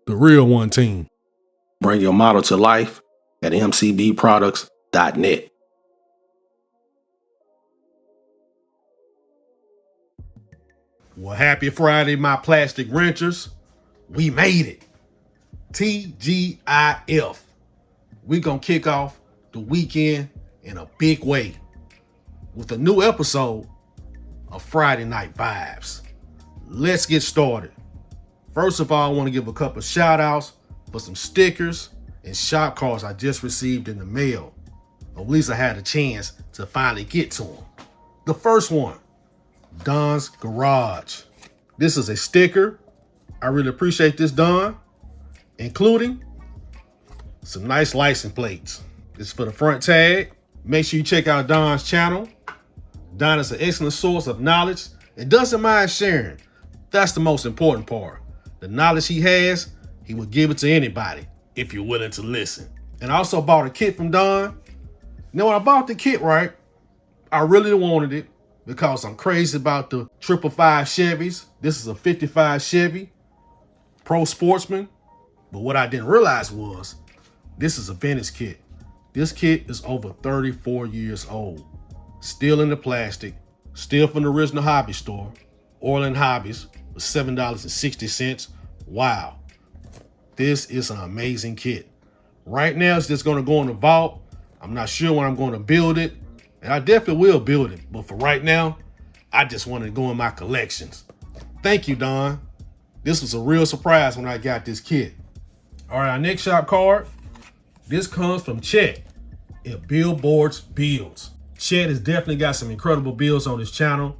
The real one team. Bring your model to life at mcvproducts.net. Well, happy Friday, my plastic renters. We made it. TGIF. We gonna kick off the weekend in a big way with a new episode of Friday Night Vibes. Let's get started. First of all, I want to give a couple of shout outs for some stickers and shop cards I just received in the mail. Or at least I had a chance to finally get to them. The first one, Don's Garage. This is a sticker. I really appreciate this, Don, including some nice license plates. This is for the front tag. Make sure you check out Don's channel. Don is an excellent source of knowledge and doesn't mind sharing. That's the most important part. The knowledge he has, he will give it to anybody if you're willing to listen. And I also bought a kit from Don. Now, when I bought the kit, right, I really wanted it because I'm crazy about the 555 Chevys. This is a 55 Chevy, Pro Sportsman. But what I didn't realize was this is a vintage kit. This kit is over 34 years old. Still in the plastic, still from the original hobby store. Orland Hobbies was $7.60. Wow. This is an amazing kit. Right now, it's just going to go in the vault. I'm not sure when I'm going to build it. And I definitely will build it. But for right now, I just want to go in my collections. Thank you, Don. This was a real surprise when I got this kit. All right, our next shop card. This comes from Chet at Billboard's Builds. Chet has definitely got some incredible builds on his channel.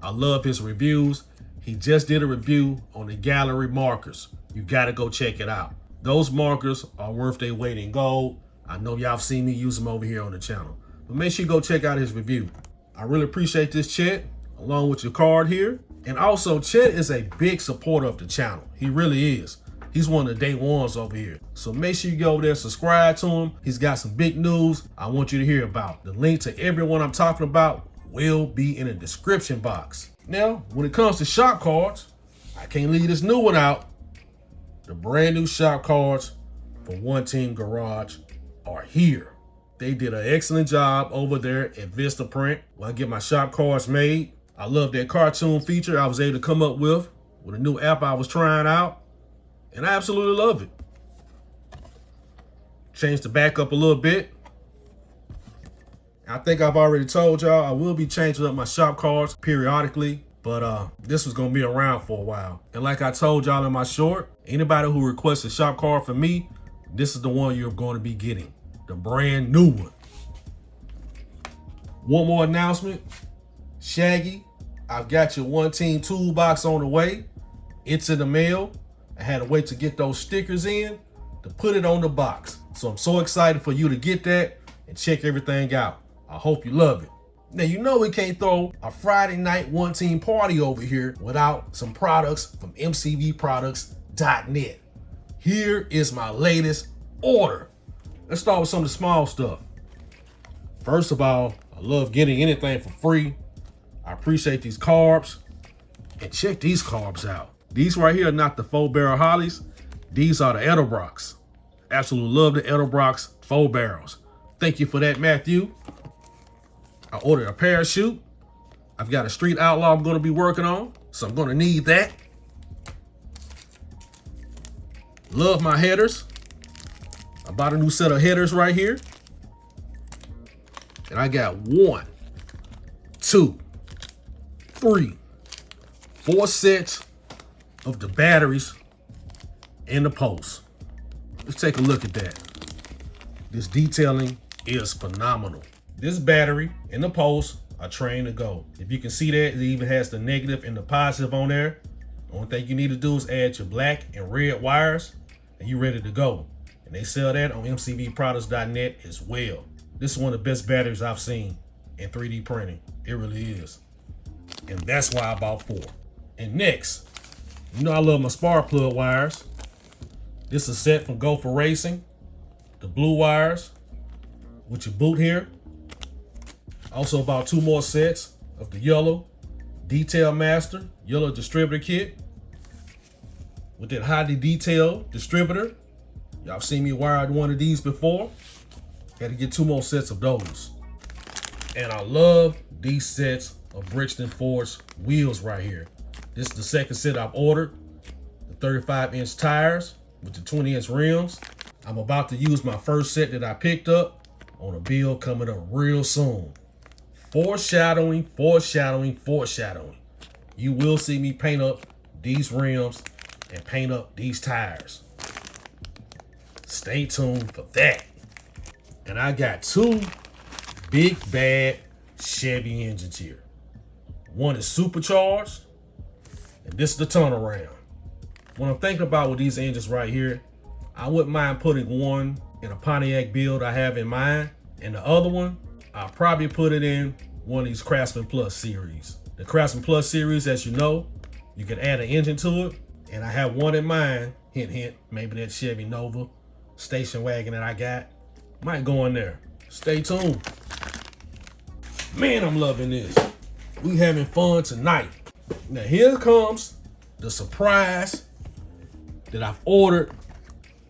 I love his reviews. He just did a review on the gallery markers. You gotta go check it out. Those markers are worth their weight in gold. I know y'all have seen me use them over here on the channel. But make sure you go check out his review. I really appreciate this, Chet, along with your card here. And also, Chet is a big supporter of the channel. He really is. He's one of the day ones over here. So make sure you go over there and subscribe to him. He's got some big news I want you to hear about. The link to everyone I'm talking about will be in the description box. Now, when it comes to shop cards, I can't leave this new one out. The brand new shop cards for One Team Garage are here. They did an excellent job over there at Vistaprint when I get my shop cards made. I love that cartoon feature I was able to come up with a new app I was trying out. And I absolutely love it. Changed the back up a little bit. I think I've already told y'all I will be changing up my shop cards periodically, but this was gonna be around for a while. And like I told y'all in my short, anybody who requests a shop card from me, this is the one you're going to be getting, the brand new one. One more announcement. Shaggy, I've got your One Team toolbox on the way. It's in the mail. I had to wait to get those stickers in to put it on the box. So I'm so excited for you to get that and check everything out. I hope you love it. Now, you know we can't throw a Friday night One Team party over here without some products from mcvproducts.net. Here is my latest order. Let's start with some of the small stuff. First of all, I love getting anything for free. I appreciate these carbs. And check these carbs out. These right here are not the 4-barrel Hollies. These are the Edelbrocks. Absolutely love the Edelbrocks 4 barrels. Thank you for that, Matthew. I ordered a parachute. I've got a Street Outlaw I'm going to be working on, so I'm going to need that. Love my headers. I bought a new set of headers right here. And I got 1, 2, 3, 4 sets of the batteries and the posts. Let's take a look at that. This detailing is phenomenal. This battery and the post are trained to go. If you can see that, it even has the negative and the positive on there. The only thing you need to do is add your black and red wires and you're ready to go. And they sell that on mcvproducts.net as well. This is one of the best batteries I've seen in 3D printing. It really is. And that's why I bought 4. And next, you know I love my spark plug wires. This is a set from Go For Racing. The blue wires with your boot here. Also bought 2 more sets of the yellow Detail Master, yellow distributor kit. with that highly detailed distributor. Y'all seen me wired one of these before. Had to get 2 more sets of those. And I love these sets of Brixton Force wheels right here. This is the second set I've ordered. The 35-inch tires with the 20-inch rims. I'm about to use my first set that I picked up on a build coming up real soon. Foreshadowing, foreshadowing, foreshadowing. You will see me paint up these rims and paint up these tires. Stay tuned for that. And I got 2 big bad Chevy engines here. One is supercharged, and this is the turnaround. When I'm thinking about with these engines right here, I wouldn't mind putting one in a Pontiac build I have in mind, and the other one, I'll probably put it in one of these Craftsman Plus series. The Craftsman Plus series, as you know, you can add an engine to it, and I have one in mind, hint, hint, maybe that Chevy Nova station wagon that I got. Might go in there. Stay tuned. Man, I'm loving this. We having fun tonight. Now here comes the surprise that I've ordered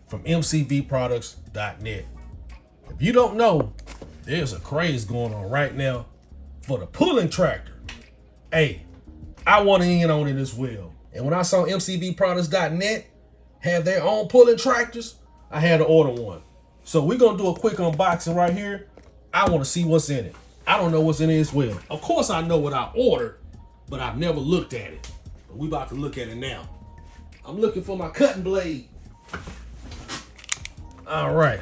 from MCVproducts.net. If you don't know, there's a craze going on right now for the pulling tractor. Hey, I want to in on it as well. And when I saw MCVproducts.net have their own pulling tractors, I had to order one. So we're going to do a quick unboxing right here. I want to see what's in it. I don't know what's in it as well. Of course I know what I ordered, but I've never looked at it. But we about to look at it now. I'm looking for my cutting blade. All right.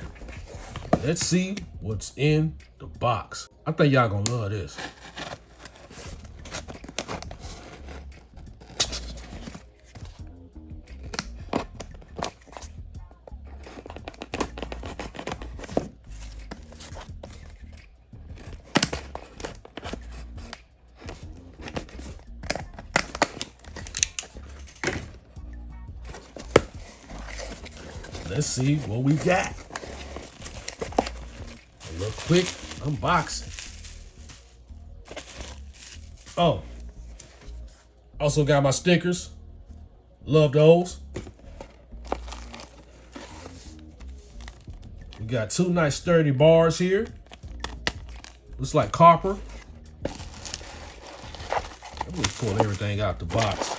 Let's see what's in the box. I think y'all gonna love this. Let's see what we got. A little quick unboxing. Oh, also got my stickers. Love those. We got 2 nice sturdy bars here. Looks like copper. Let me pull everything out the box.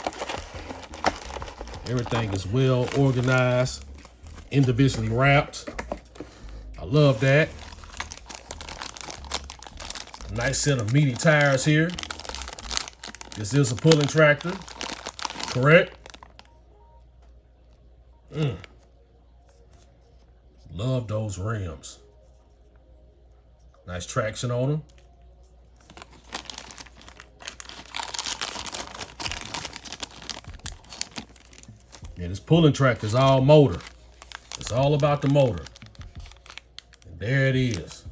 Everything is well organized, individually wrapped. I love that. A nice set of meaty tires here. This is a pulling tractor, correct? Love those rims. Nice traction on them. Yeah, this pulling tractor is all motor. It's all about the motor. And there it is.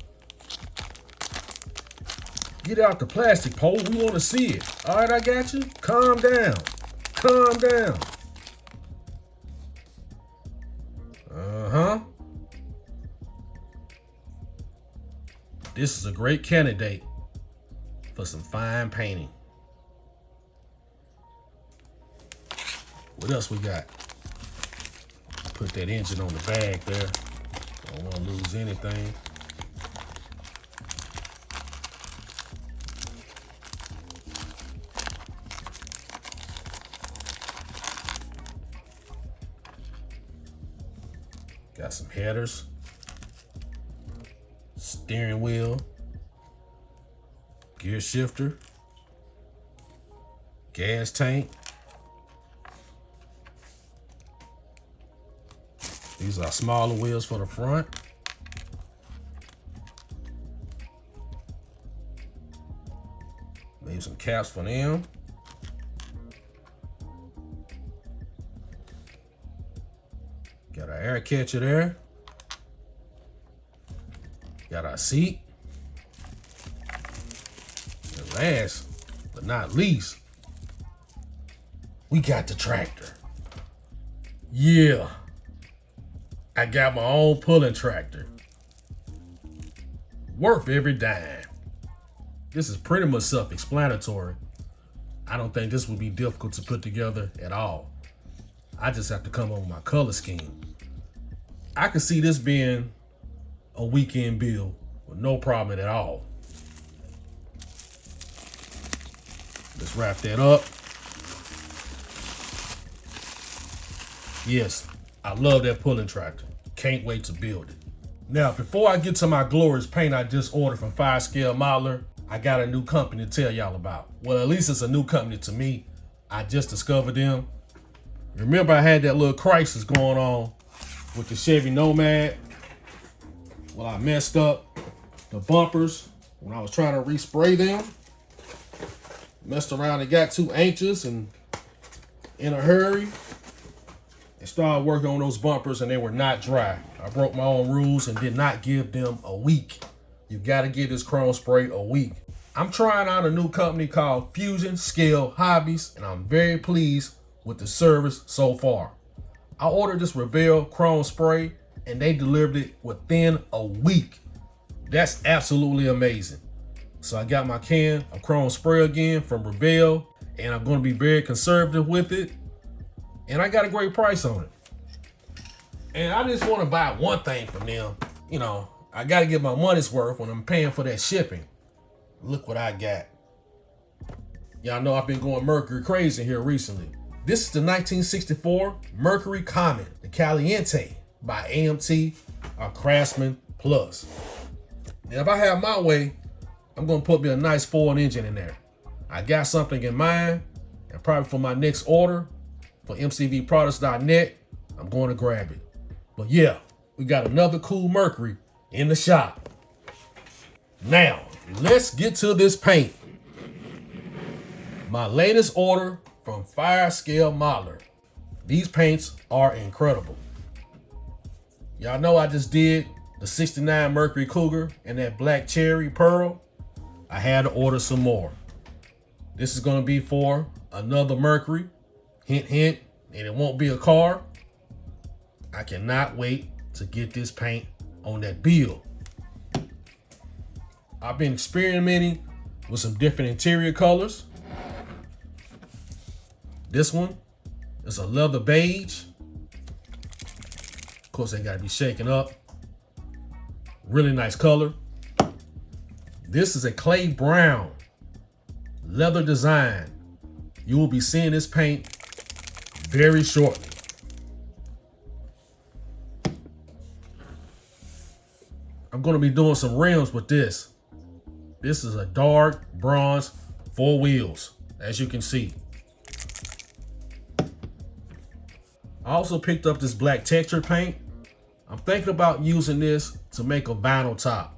Get out the plastic, P.O.E. We want to see it. All right, I got you. Calm down. Calm down. Uh-huh. This is a great candidate for some fine painting. What else we got? Put that engine on the bag there. Don't want to lose anything. Got some headers, steering wheel, gear shifter, gas tank. These are smaller wheels for the front. Maybe some caps for them. Got our air catcher there. Got our seat. And last but not least, we got the tractor. Yeah. I got my own pulling tractor. Worth every dime. This is pretty much self-explanatory. I don't think this would be difficult to put together at all. I just have to come up with my color scheme. I can see this being a weekend build with no problem at all. Let's wrap that up. Yes, I love that pulling tractor. Can't wait to build it. Now, before I get to my glorious paint I just ordered from Fire Scale Modeler, I got a new company to tell y'all about. Well, at least it's a new company to me. I just discovered them. Remember, I had that little crisis going on with the Chevy Nomad. Well, I messed up the bumpers when I was trying to respray them. Messed around and got too anxious and in a hurry. And started working on those bumpers and they were not dry. I broke my own rules and did not give them a week. You gotta give this chrome spray a week. I'm trying out a new company called Fusion Scale Hobbies, and I'm very pleased with the service so far. I ordered this Revell chrome spray and they delivered it within a week. That's absolutely amazing. So I got my can of chrome spray again from Revell, and I'm gonna be very conservative with it. And I got a great price on it. And I just want to buy one thing from them. You know, I got to get my money's worth when I'm paying for that shipping. Look what I got. Y'all know I've been going Mercury crazy here recently. This is the 1964 Mercury Comet, the Caliente by AMT or Craftsman Plus. And if I have my way, I'm going to put me a nice Ford engine in there. I got something in mind, and probably for my next order, for MCVproducts.net, I'm going to grab it. But yeah, we got another cool Mercury in the shop. Now, let's get to this paint. My latest order from Fire Scale Modeler. These paints are incredible. Y'all know I just did the 69 Mercury Cougar and that black cherry pearl. I had to order some more. This is going to be for another Mercury. Hint, hint, and it won't be a car. I cannot wait to get this paint on that build. I've been experimenting with some different interior colors. This one is a leather beige. Of course, they gotta be shaken up. Really nice color. This is a clay brown leather design. You will be seeing this paint very shortly. I'm going to be doing some rims with this. This is a dark bronze 4 wheels, as you can see. I also picked up this black texture paint. I'm thinking about using this to make a vinyl top.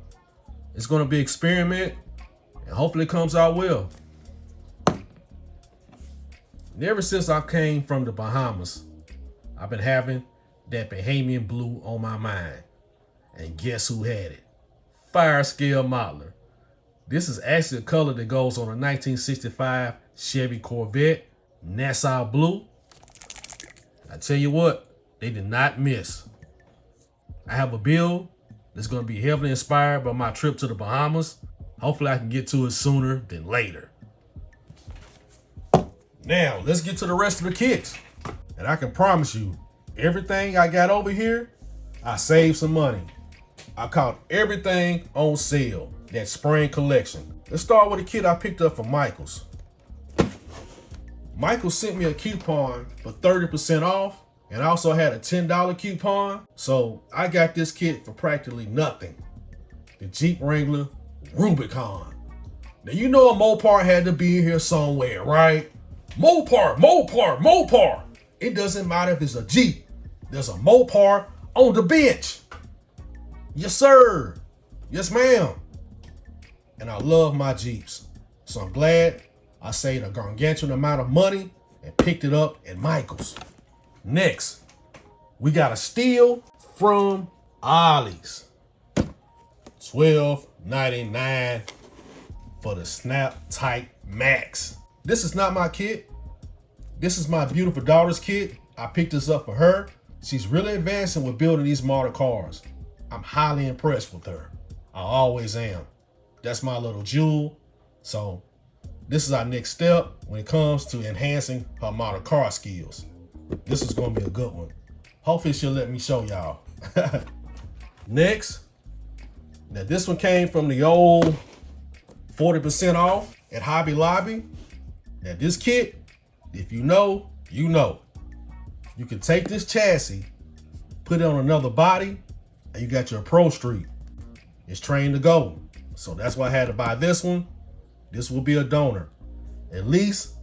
It's going to be an experiment, and hopefully it comes out well. And ever since I came from the Bahamas, I've been having that Bahamian blue on my mind. And guess who had it? Fire Scale Modeler. This is actually a color that goes on a 1965 Chevy Corvette, Nassau blue. I tell you what, they did not miss. I have a build that's going to be heavily inspired by my trip to the Bahamas. Hopefully I can get to it sooner than later. Now, let's get to the rest of the kits. And I can promise you, everything I got over here, I saved some money. I caught everything on sale, that spring collection. Let's start with a kit I picked up from Michaels. Michaels sent me a coupon for 30% off, and I also had a $10 coupon. So I got this kit for practically nothing. The Jeep Wrangler Rubicon. Now you know a Mopar had to be here somewhere, right? Mopar, Mopar, Mopar. It doesn't matter if it's a Jeep. There's a Mopar on the bench. Yes, sir. Yes, ma'am. And I love my Jeeps. So I'm glad I saved a gargantuan amount of money and picked it up at Michaels. Next, we got a steal from Ollie's. $12.99 for the Snap Tight Max. This is not my kit. This is my beautiful daughter's kit. I picked this up for her. She's really advancing with building these model cars. I'm highly impressed with her. I always am. That's my little jewel. So this is our next step when it comes to enhancing her model car skills. This is gonna be a good one. Hopefully she'll let me show y'all. Next, now this one came from the old 40% off at Hobby Lobby. Now this kit, if you know, you know. You can take this chassis, put it on another body, and you got your Pro Street. It's trained to go. So that's why I had to buy this one. This will be a donor. At least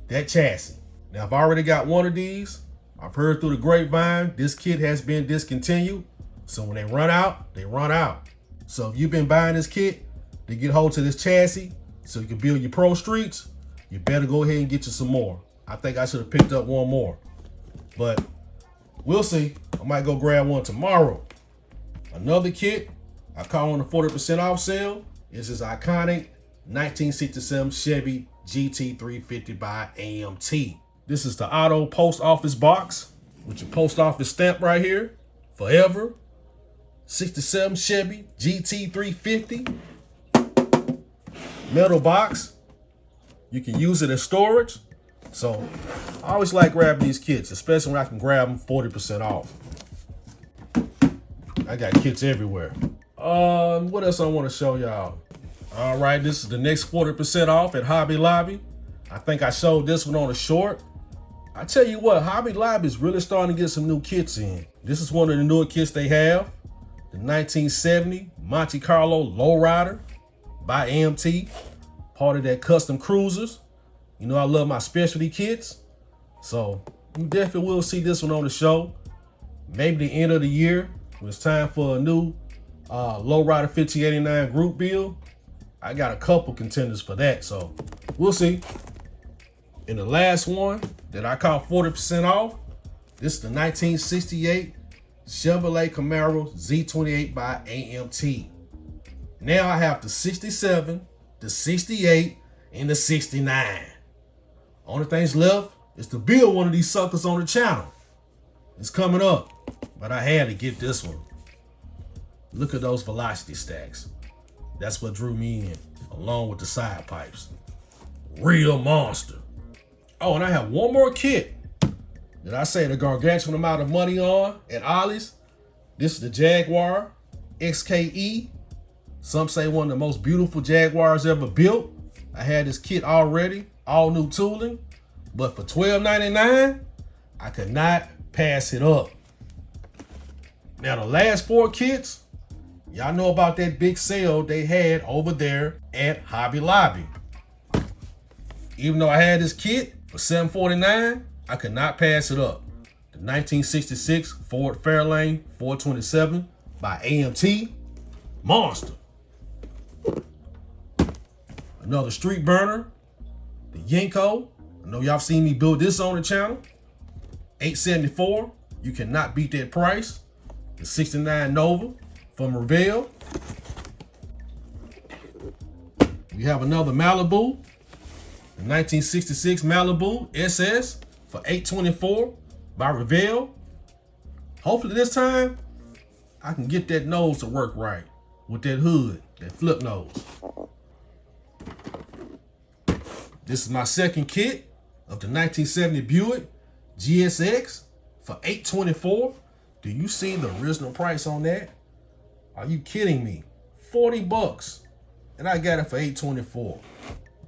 that chassis. Now I've already got one of these. I've heard through the grapevine, this kit has been discontinued. So when they run out, they run out. So if you've been buying this kit to get hold to this chassis so you can build your Pro Streets, you better go ahead and get you some more. I think I should have picked up one more, but we'll see. I might go grab one tomorrow. Another kit I caught on the 40% off sale is this iconic 1967 Chevy GT350 by AMT. This is the auto post office box with your post office stamp right here. Forever. 67 Chevy GT350. Metal box. You can use it as storage. So I always like grabbing these kits, especially when I can grab them 40% off. I got kits everywhere. What else I want to show y'all? All right, this is the next 40% off at Hobby Lobby. I think I showed this one on a short. I tell you what, Hobby Lobby is really starting to get some new kits in. This is one of the newer kits they have. The 1970 Monte Carlo Lowrider by AMT. Part of that custom cruisers. You know I love my specialty kits. So you definitely will see this one on the show. Maybe the end of the year when it's time for a new Lowrider 1589 group build. I got a couple contenders for that, so we'll see. And the last one that I caught 40% off, this is the 1968 Chevrolet Camaro Z28 by AMT. Now I have the 67, the 68, and the 69. Only things left is to build one of these suckers on the channel. It's coming up, but I had to get this one. Look at those velocity stacks. That's what drew me in, along with the side pipes. Real monster. Oh, and I have one more kit that I saved a gargantuan amount of money on at Ollie's. This is the Jaguar XKE. Some say one of the most beautiful Jaguars ever built. I had this kit already, all new tooling, but for $12.99, I could not pass it up. Now the last four kits, y'all know about that big sale they had over there at Hobby Lobby. Even though I had this kit for $7.49, I could not pass it up. The 1966 Ford Fairlane 427 by AMT, monster. Another street burner, the Yenko. I know y'all seen me build this on the channel. $874, you cannot beat that price. The 69 Nova from Revell. We have another Malibu, the 1966 Malibu SS for $824 by Revell. Hopefully this time I can get that nose to work right with that hood, that flip nose. This is my second kit of the 1970 Buick GSX for $824. Do you see the original price on that? Are you kidding me? 40 bucks. And I got it for $824.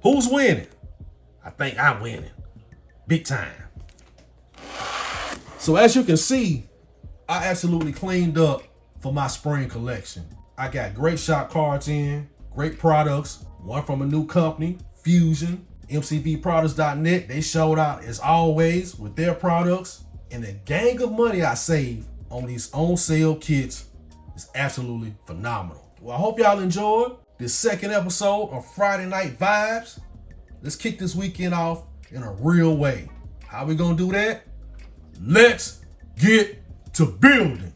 Who's winning? I think I'm winning. Big time. So as you can see, I absolutely cleaned up for my spring collection. I got great shop cards in, great products, one from a new company, Fusion, MCVproducts.net. They showed out as always with their products, and the gang of money I saved on these on sale kits is absolutely phenomenal. Well, I hope y'all enjoyed this second episode of Friday Night Vibes. Let's kick this weekend off in a real way. How we gonna do that? Let's get to building.